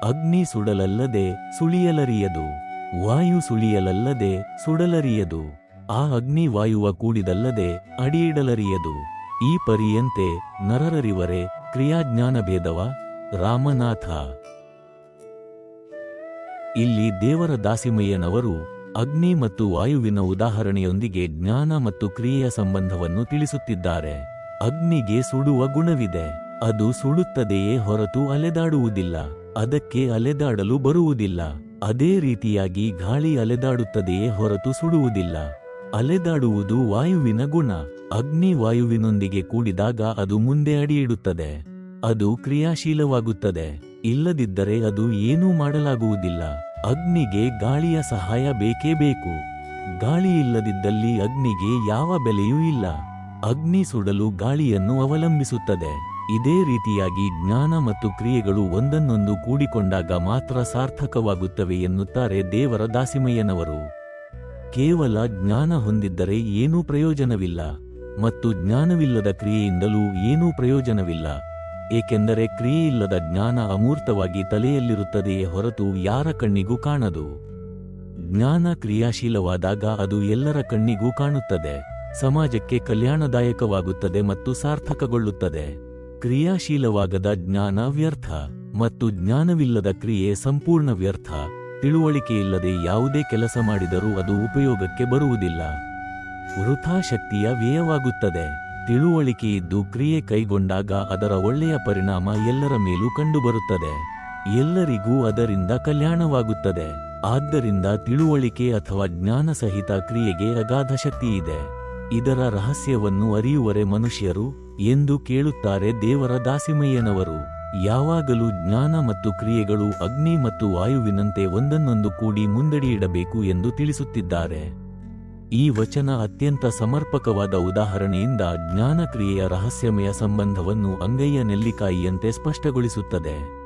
ಅಗ್ನಿ ಸುಡಲಲ್ಲದೆ ಸುಳಿಯಲರಿಯದು, ವಾಯು ಸುಳಿಯಲಲ್ಲದೆ ಸುಡಲರಿಯದು, ಆ ಅಗ್ನಿ ವಾಯುವ ಕೂಡಿದಲ್ಲದೆ ಅಡಿಯಿಡಲರಿಯದು. ಈ ಪರಿಯಂತೆ ನರರರಿವರೆ ಕ್ರಿಯಾಜ್ಞಾನಭೇದವ. ರಾಮನಾಥ. ಇಲ್ಲಿ ದೇವರ ದಾಸಿಮಯ್ಯನವರು ಅಗ್ನಿ ಮತ್ತು ವಾಯುವಿನ ಉದಾಹರಣೆಯೊಂದಿಗೆ ಜ್ಞಾನ ಮತ್ತು ಕ್ರಿಯೆಯ ಸಂಬಂಧವನ್ನು ತಿಳಿಸುತ್ತಿದ್ದಾರೆ. ಅಗ್ನಿಗೆ ಸುಡುವ ಗುಣವಿದೆ. ಅದು ಸುಡುತ್ತದೆಯೇ ಹೊರತು ಅಲೆದಾಡುವುದಿಲ್ಲ. ಅದಕ್ಕೆ ಅಲೆದಾಡಲು ಬರುವುದಿಲ್ಲ. ಅದೇ ರೀತಿಯಾಗಿ ಗಾಳಿ ಅಲೆದಾಡುತ್ತದೆಯೇ ಹೊರತು ಸುಡುವುದಿಲ್ಲ. ಅಲೆದಾಡುವುದು ವಾಯುವಿನ ಗುಣ. ಅಗ್ನಿ ವಾಯುವಿನೊಂದಿಗೆ ಕೂಡಿದಾಗ ಅದು ಮುಂದೆ ಅಡಿಯಿಡುತ್ತದೆ. ಅದು ಕ್ರಿಯಾಶೀಲವಾಗುತ್ತದೆ. ಇಲ್ಲದಿದ್ದರೆ ಅದು ಏನೂ ಮಾಡಲಾಗುವುದಿಲ್ಲ. ಅಗ್ನಿಗೆ ಗಾಳಿಯ ಸಹಾಯ ಬೇಕೇ ಬೇಕು. ಗಾಳಿ ಇಲ್ಲದಿದ್ದಲ್ಲಿ ಅಗ್ನಿಗೆ ಯಾವ ಬೆಲೆಯೂ ಇಲ್ಲ. ಅಗ್ನಿ ಸುಡಲು ಗಾಳಿಯನ್ನು ಅವಲಂಬಿಸುತ್ತದೆ. ಇದೇ ರೀತಿಯಾಗಿ ಜ್ಞಾನ ಮತ್ತು ಕ್ರಿಯೆಗಳು ಒಂದನ್ನೊಂದು ಕೂಡಿಕೊಂಡಾಗ ಮಾತ್ರ ಸಾರ್ಥಕವಾಗುತ್ತವೆ ಎನ್ನುತ್ತಾರೆ ದೇವರ ದಾಸಿಮಯ್ಯನವರು. ಕೇವಲ ಜ್ಞಾನ ಹೊಂದಿದ್ದರೆ ಏನೂ ಪ್ರಯೋಜನವಿಲ್ಲ ಮತ್ತು ಜ್ಞಾನವಿಲ್ಲದ ಕ್ರಿಯೆಯಿಂದಲೂ ಏನೂ ಪ್ರಯೋಜನವಿಲ್ಲ. ಏಕೆಂದರೆ ಕ್ರಿಯೆಯಿಲ್ಲದ ಜ್ಞಾನ ಅಮೂರ್ತವಾಗಿ ತಲೆಯಲ್ಲಿರುತ್ತದೆಯೇ ಹೊರತು ಯಾರ ಕಣ್ಣಿಗೂ ಕಾಣದು. ಜ್ಞಾನ ಕ್ರಿಯಾಶೀಲವಾದಾಗ ಅದು ಎಲ್ಲರ ಕಣ್ಣಿಗೂ ಕಾಣುತ್ತದೆ, ಸಮಾಜಕ್ಕೆ ಕಲ್ಯಾಣದಾಯಕವಾಗುತ್ತದೆ ಮತ್ತು ಸಾರ್ಥಕಗೊಳ್ಳುತ್ತದೆ. ಕ್ರಿಯಾಶೀಲವಾಗದ ಜ್ಞಾನ ವ್ಯರ್ಥ ಮತ್ತು ಜ್ಞಾನವಿಲ್ಲದ ಕ್ರಿಯೆ ಸಂಪೂರ್ಣ ವ್ಯರ್ಥ. ತಿಳುವಳಿಕೆಯಿಲ್ಲದೆ ಯಾವುದೇ ಕೆಲಸ ಮಾಡಿದರೂ ಅದು ಉಪಯೋಗಕ್ಕೆ ಬರುವುದಿಲ್ಲ. ವೃಥಾ ಶಕ್ತಿಯ ವ್ಯಯವಾಗುತ್ತದೆ. ತಿಳುವಳಿಕೆಯಿದ್ದು ಕ್ರಿಯೆ ಕೈಗೊಂಡಾಗ ಅದರ ಒಳ್ಳೆಯ ಪರಿಣಾಮ ಎಲ್ಲರ ಮೇಲೂ ಕಂಡುಬರುತ್ತದೆ. ಎಲ್ಲರಿಗೂ ಅದರಿಂದ ಕಲ್ಯಾಣವಾಗುತ್ತದೆ. ಆದ್ದರಿಂದ ತಿಳುವಳಿಕೆ ಅಥವಾ ಜ್ಞಾನ ಸಹಿತ ಕ್ರಿಯೆಗೆ ಅಗಾಧ ಶಕ್ತಿಯಿದೆ. ಇದರ ರಹಸ್ಯವನ್ನು ಅರಿಯುವರೆ ಮನುಷ್ಯರು ಎಂದು ಕೇಳುತ್ತಾರೆ ದೇವರ ದಾಸಿಮಯ್ಯನವರು. ಯಾವಾಗಲೂ ಜ್ಞಾನ ಮತ್ತು ಕ್ರಿಯೆಗಳು ಅಗ್ನಿ ಮತ್ತು ವಾಯುವಿನಂತೆ ಒಂದನ್ನೊಂದು ಕೂಡಿ ಮುಂದಡಿಯಿಡಬೇಕು ಎಂದು ತಿಳಿಸುತ್ತಿದ್ದಾರೆ. ಈ ವಚನ ಅತ್ಯಂತ ಸಮರ್ಪಕವಾದ ಉದಾಹರಣೆಯಿಂದ ಜ್ಞಾನ ಕ್ರಿಯೆಯ ರಹಸ್ಯಮಯ ಸಂಬಂಧವನ್ನು ಅಂಗೈಯ ನೆಲ್ಲಿಕಾಯಿಯಂತೆ ಸ್ಪಷ್ಟಗೊಳಿಸುತ್ತದೆ.